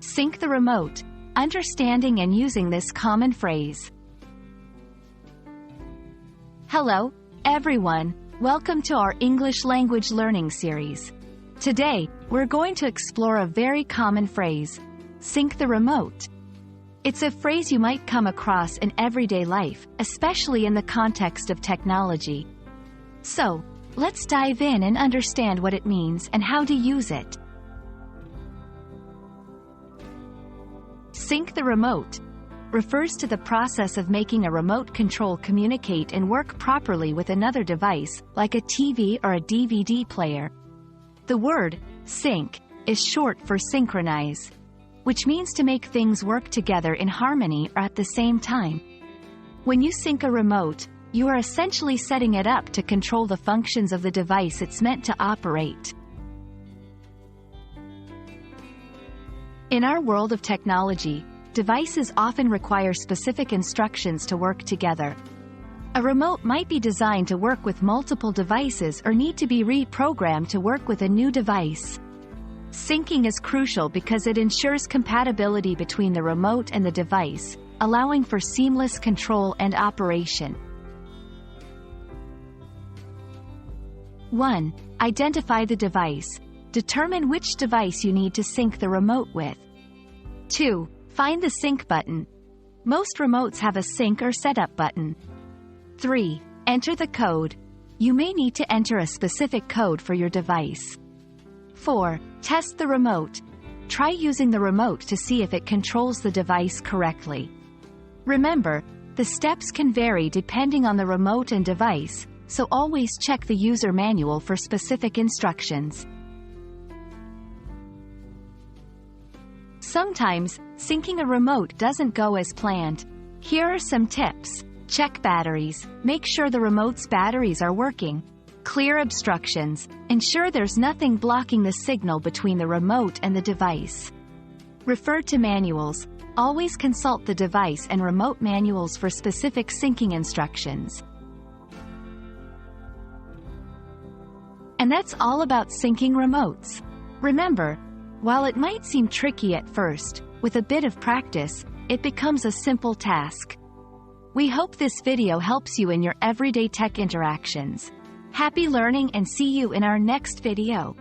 Sync the remote. Understanding and using this common phrase. Hello, everyone. Welcome to our English language learning series. Today, we're going to explore a very common phrase, sync the remote. It's a phrase you might come across in everyday life, especially in the context of technology. So, let's dive in and understand what it means and how to use it. Sync the remote refers to the process of making a remote control communicate and work properly with another device, like a TV or a DVD player. The word sync is short for synchronize, which means to make things work together in harmony or at the same time. When you sync a remote, you are essentially setting it up to control the functions of the device it's meant to operate. In our world of technology, devices often require specific instructions to work together. A remote might be designed to work with multiple devices or need to be reprogrammed to work with a new device. Syncing is crucial because it ensures compatibility between the remote and the device, allowing for seamless control and operation. 1. Identify the device. Determine which device you need to sync the remote with. 2. Find the sync button. Most remotes have a sync or setup button. 3. Enter the code. You may need to enter a specific code for your device. 4. Test the remote. Try using the remote to see if it controls the device correctly. Remember, the steps can vary depending on the remote and device, so always check the user manual for specific instructions. Sometimes, syncing a remote doesn't go as planned. Here are some tips. Check batteries. Make sure the remote's batteries are working. Clear obstructions. Ensure there's nothing blocking the signal between the remote and the device. Refer to manuals. Always consult the device and remote manuals for specific syncing instructions. And that's all about syncing remotes. Remember, while it might seem tricky at first, with a bit of practice, it becomes a simple task. We hope this video helps you in your everyday tech interactions. Happy learning and see you in our next video.